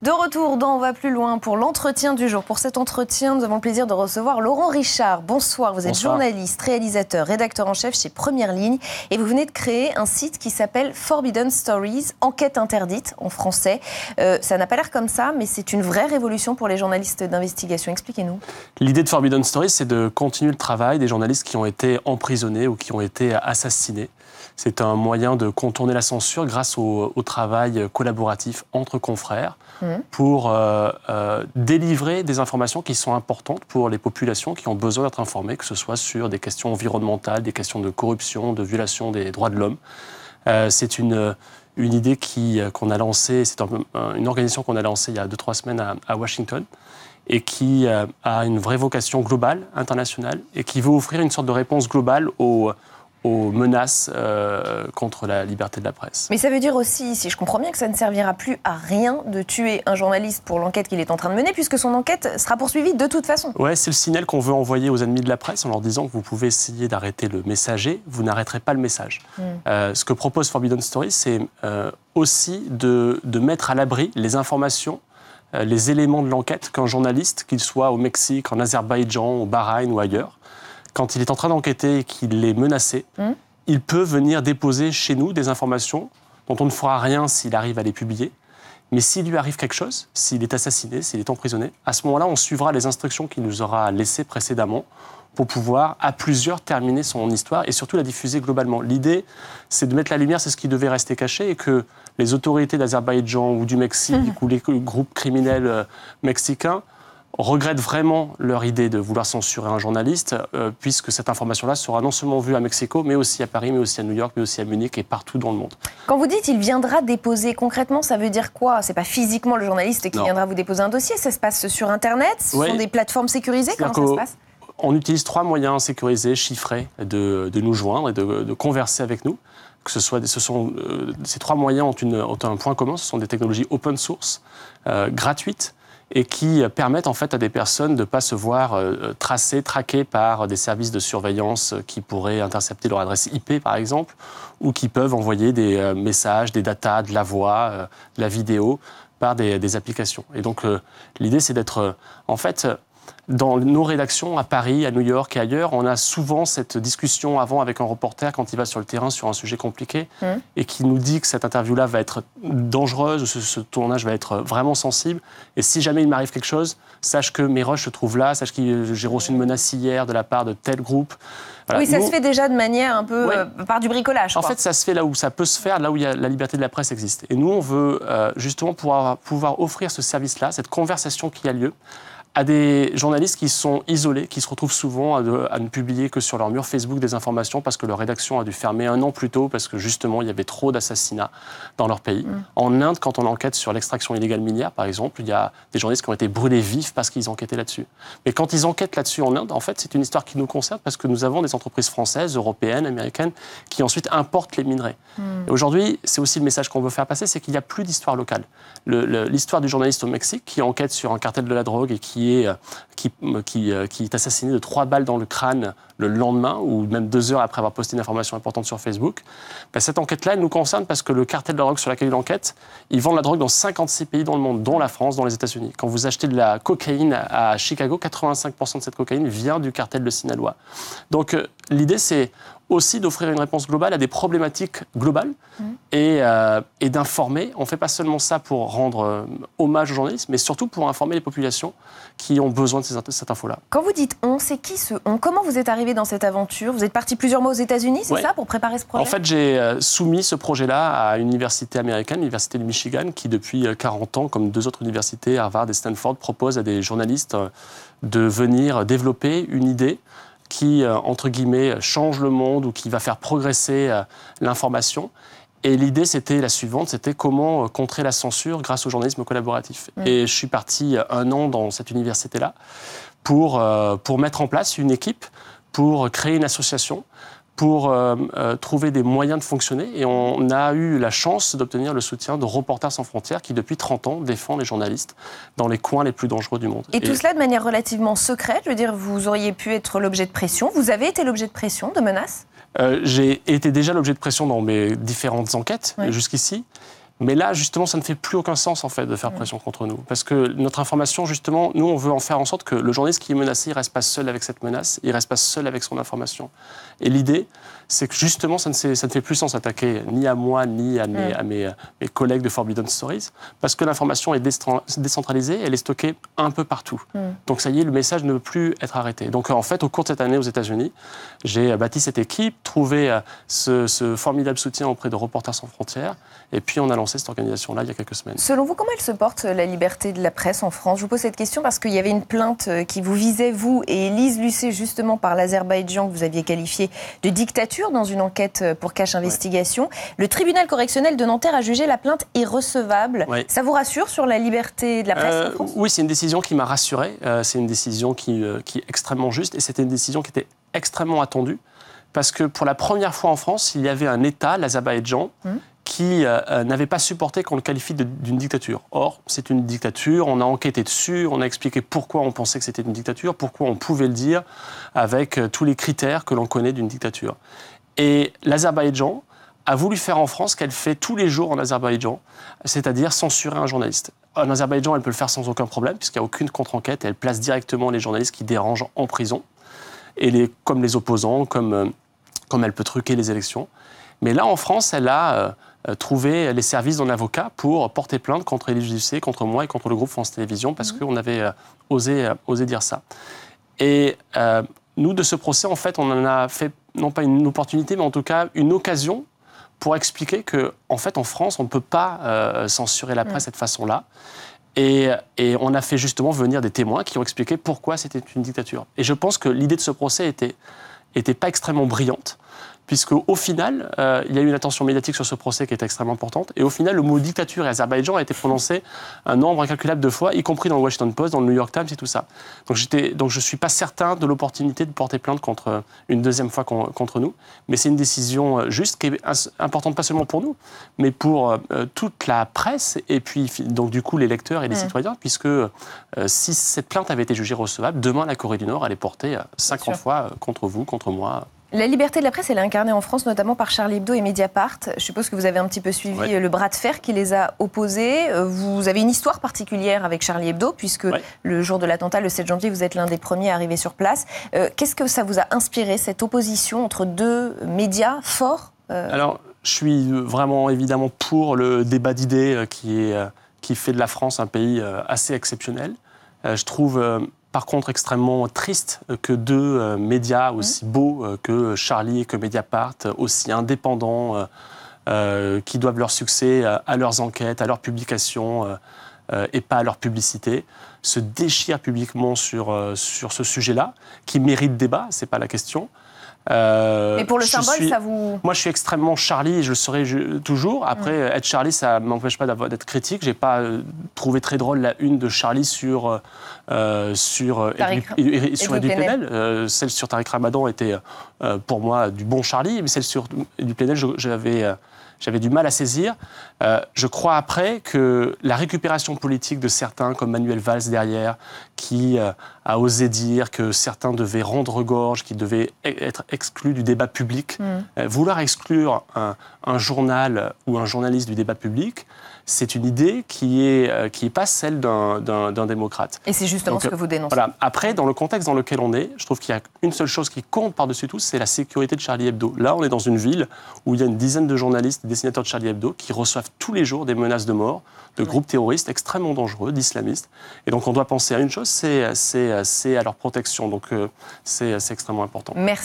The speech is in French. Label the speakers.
Speaker 1: De retour dans On va plus loin pour l'entretien du jour. Pour cet entretien, nous avons le plaisir de recevoir Laurent Richard. Bonsoir, vous êtes journaliste, réalisateur, rédacteur en chef chez Première Ligne et vous venez de créer un site qui s'appelle Forbidden Stories, enquête interdite en français. Ça n'a pas l'air comme ça, mais c'est une vraie révolution pour les journalistes d'investigation. Expliquez-nous.
Speaker 2: L'idée de Forbidden Stories, c'est de continuer le travail des journalistes qui ont été emprisonnés ou qui ont été assassinés. C'est un moyen de contourner la censure grâce au travail collaboratif entre confrères pour délivrer des informations qui sont importantes pour les populations qui ont besoin d'être informées, que ce soit sur des questions environnementales, des questions de corruption, de violation des droits de l'homme. C'est une idée qu'on a lancée, c'est une organisation qu'on a lancée il y a 2-3 semaines à Washington et qui a une vraie vocation globale, internationale, et qui veut offrir une sorte de réponse globale aux menaces contre la liberté de la presse.
Speaker 1: Mais ça veut dire aussi, si je comprends bien, que ça ne servira plus à rien de tuer un journaliste pour l'enquête qu'il est en train de mener, puisque son enquête sera poursuivie de toute façon.
Speaker 2: Oui, c'est le signal qu'on veut envoyer aux ennemis de la presse en leur disant que vous pouvez essayer d'arrêter le messager, vous n'arrêterez pas le message. Ce que propose Forbidden Stories, c'est aussi de mettre à l'abri les informations, les éléments de l'enquête qu'un journaliste, qu'il soit au Mexique, en Azerbaïdjan, au Bahreïn ou ailleurs, quand il est en train d'enquêter et qu'il est menacé, il peut venir déposer chez nous des informations dont on ne fera rien s'il arrive à les publier. Mais s'il lui arrive quelque chose, s'il est assassiné, s'il est emprisonné, à ce moment-là, on suivra les instructions qu'il nous aura laissées précédemment pour pouvoir, à plusieurs, terminer son histoire et surtout la diffuser globalement. L'idée, c'est de mettre la lumière, c'est ce qui devait rester caché, et que les autorités d'Azerbaïdjan ou du Mexique ou les groupes criminels mexicains regrettent vraiment leur idée de vouloir censurer un journaliste, puisque cette information-là sera non seulement vue à Mexico, mais aussi à Paris, mais aussi à New York, mais aussi à Munich et partout dans le monde.
Speaker 1: Quand vous dites « il viendra déposer », concrètement, ça veut dire quoi ? C'est pas physiquement le journaliste qui viendra vous déposer un dossier, ça se passe sur Internet ? Ce sont des plateformes sécurisées ? Comment ça se passe ?
Speaker 2: On utilise 3 moyens sécurisés, chiffrés, de nous joindre et de converser avec nous. Ces 3 moyens ont un point commun, ce sont des technologies open source, gratuites, et qui permettent en fait à des personnes de ne pas se voir traquées par des services de surveillance qui pourraient intercepter leur adresse IP par exemple, ou qui peuvent envoyer des messages, des datas, de la voix, de la vidéo par des applications. Et donc l'idée c'est d'être en fait dans nos rédactions à Paris, à New York et ailleurs, on a souvent cette discussion avant avec un reporter quand il va sur le terrain sur un sujet compliqué et qui nous dit que cette interview-là va être dangereuse, ce tournage va être vraiment sensible. Et si jamais il m'arrive quelque chose, sache que mes rushs se trouvent là, sache que j'ai reçu une menace hier de la part de tel groupe. Voilà.
Speaker 1: Oui, ça se fait déjà de manière un peu par du bricolage.
Speaker 2: En fait, ça se fait là où ça peut se faire, là où la liberté de la presse existe. Et nous, on veut justement pouvoir offrir ce service-là, cette conversation qui a lieu, à des journalistes qui sont isolés, qui se retrouvent souvent à ne publier que sur leur mur Facebook des informations parce que leur rédaction a dû fermer 1 an plus tôt parce que justement il y avait trop d'assassinats dans leur pays. En Inde, quand on enquête sur l'extraction illégale minière, par exemple, il y a des journalistes qui ont été brûlés vifs parce qu'ils enquêtaient là-dessus. Mais quand ils enquêtent là-dessus en Inde, en fait, c'est une histoire qui nous concerne parce que nous avons des entreprises françaises, européennes, américaines, qui ensuite importent les minerais. Et aujourd'hui, c'est aussi le message qu'on veut faire passer, c'est qu'il n'y a plus d'histoire locale. L'histoire du journaliste au Mexique qui enquête sur un cartel de la drogue et qui est assassiné de 3 balles dans le crâne le lendemain ou même 2 heures après avoir posté une information importante sur Facebook. Cette enquête-là, elle nous concerne parce que le cartel de la drogue sur lequel il enquête, ils vendent la drogue dans 56 pays dans le monde, dont la France, dont les États-Unis. Quand vous achetez de la cocaïne à Chicago, 85% de cette cocaïne vient du cartel de Sinaloa. Donc l'idée, c'est aussi d'offrir une réponse globale à des problématiques globales et d'informer. On ne fait pas seulement ça pour rendre hommage aux journalistes, mais surtout pour informer les populations qui ont besoin de cette info-là.
Speaker 1: Quand vous dites « on », c'est qui ce « on » ? Comment vous êtes arrivé dans cette aventure ? Vous êtes parti plusieurs mois aux États-Unis, c'est ça, pour préparer ce projet ?
Speaker 2: En fait, j'ai soumis ce projet-là à une université américaine, l'université de Michigan, qui depuis 40 ans, comme 2 autres universités, Harvard et Stanford, propose à des journalistes de venir développer une idée qui, entre guillemets, change le monde ou qui va faire progresser l'information. Et l'idée, c'était la suivante, c'était comment contrer la censure grâce au journalisme collaboratif. Et je suis parti 1 an dans cette université-là pour mettre en place une équipe, pour créer une association, pour trouver des moyens de fonctionner. Et on a eu la chance d'obtenir le soutien de Reporters sans frontières qui, depuis 30 ans, défend les journalistes dans les coins les plus dangereux du monde.
Speaker 1: Et tout cela de manière relativement secrète. Je veux dire, vous auriez pu être l'objet de pression. Vous avez été l'objet de pression, de menaces ?
Speaker 2: J'ai été déjà l'objet de pression dans mes différentes enquêtes jusqu'ici. Mais là, justement, ça ne fait plus aucun sens, en fait, de faire pression contre nous. Parce que notre information, justement, nous, on veut en faire en sorte que le journaliste qui est menacé, il ne reste pas seul avec cette menace, il ne reste pas seul avec son information. Et l'idée, c'est que, justement, ça ne fait plus sens d'attaquer ni à moi, ni à mes collègues de Forbidden Stories, parce que l'information est décentralisée, elle est stockée un peu partout. Donc, ça y est, le message ne peut plus être arrêté. Donc, en fait, au cours de cette année aux États-Unis, j'ai bâti cette équipe, trouvé ce formidable soutien auprès de Reporters sans frontières, et puis on a lancé cette organisation-là il y a quelques semaines.
Speaker 1: Selon vous, comment elle se porte, la liberté de la presse en France ? Je vous pose cette question parce qu'il y avait une plainte qui vous visait, vous et Élise Lucet, justement par l'Azerbaïdjan, que vous aviez qualifié de dictature dans une enquête pour cache investigation. Ouais. Le tribunal correctionnel de Nanterre a jugé la plainte irrecevable. Ouais. Ça vous rassure sur la liberté de la presse en France ?
Speaker 2: Oui, c'est une décision qui m'a rassuré. C'est une décision qui est extrêmement juste et c'était une décision qui était extrêmement attendue parce que pour la première fois en France, il y avait un État, l'Azerbaïdjan, qui n'avait pas supporté qu'on le qualifie d'une dictature. Or, c'est une dictature, on a enquêté dessus, on a expliqué pourquoi on pensait que c'était une dictature, pourquoi on pouvait le dire, avec tous les critères que l'on connaît d'une dictature. Et l'Azerbaïdjan a voulu faire en France ce qu'elle fait tous les jours en Azerbaïdjan, c'est-à-dire censurer un journaliste. En Azerbaïdjan, elle peut le faire sans aucun problème, puisqu'il n'y a aucune contre-enquête, et elle place directement les journalistes qui dérangent en prison, et comme les opposants, comme elle peut truquer les élections. Mais là, en France, elle a trouvé les services d'un avocat pour porter plainte contre Élise Lucet, contre moi et contre le groupe France Télévisions, parce qu'on avait osé dire ça. Et nous, de ce procès, en fait, on en a fait, non pas une opportunité, mais en tout cas une occasion pour expliquer qu'en fait, en France, on ne peut pas censurer la presse de cette façon-là. Et on a fait justement venir des témoins qui ont expliqué pourquoi c'était une dictature. Et je pense que l'idée de ce procès était pas extrêmement brillante, puisqu'au final, il y a eu une attention médiatique sur ce procès qui est extrêmement importante. Et au final, le mot dictature et Azerbaïdjan a été prononcé un nombre incalculable de fois, y compris dans le Washington Post, dans le New York Times et tout ça. Donc je ne suis pas certain de l'opportunité de porter plainte une deuxième fois contre nous. Mais c'est une décision juste qui est importante, pas seulement pour nous, mais pour toute la presse et puis donc, du coup les lecteurs et les citoyens, puisque si cette plainte avait été jugée recevable, demain la Corée du Nord allait porter 50 fois contre vous, contre moi.
Speaker 1: La liberté de la presse, elle est incarnée en France, notamment par Charlie Hebdo et Mediapart. Je suppose que vous avez un petit peu suivi le bras de fer qui les a opposés. Vous avez une histoire particulière avec Charlie Hebdo, puisque le jour de l'attentat, le 7 janvier, vous êtes l'un des premiers à arriver sur place. Qu'est-ce que ça vous a inspiré, cette opposition entre deux médias forts
Speaker 2: Alors, je suis vraiment, évidemment, pour le débat d'idées qui fait de la France un pays assez exceptionnel. Je trouve... par contre, extrêmement triste que deux médias aussi beaux que Charlie et que Mediapart, aussi indépendants, qui doivent leur succès à leurs enquêtes, à leurs publications et pas à leur publicité, se déchirent publiquement sur ce sujet-là, qui mérite débat, c'est pas la question.
Speaker 1: Mais pour le symbole, ça vous...
Speaker 2: Moi, je suis extrêmement Charlie et je le serai toujours. Après, être Charlie, ça ne m'empêche pas d'être critique. Je n'ai pas trouvé très drôle la une de Charlie sur Eddie Plenel. Celle sur Tariq Ramadan était, pour moi, du bon Charlie. Mais celle sur Eddie Plenel, j'avais du mal à saisir. Je crois après que la récupération politique de certains, comme Manuel Valls derrière, qui a osé dire que certains devaient rendre gorge, qu'ils devaient être exclus du débat public. Vouloir exclure un journal ou un journaliste du débat public, c'est une idée qui est pas celle d'un démocrate.
Speaker 1: Et c'est justement ce que vous dénoncez.
Speaker 2: Voilà. Après, dans le contexte dans lequel on est, je trouve qu'il y a une seule chose qui compte par-dessus tout, c'est la sécurité de Charlie Hebdo. Là, on est dans une ville où il y a une dizaine de journalistes et dessinateurs de Charlie Hebdo qui reçoivent tous les jours des menaces de mort de groupes terroristes extrêmement dangereux, d'islamistes. Et donc, on doit penser à une chose, c'est à leur protection. Donc, c'est extrêmement important.
Speaker 1: Merci.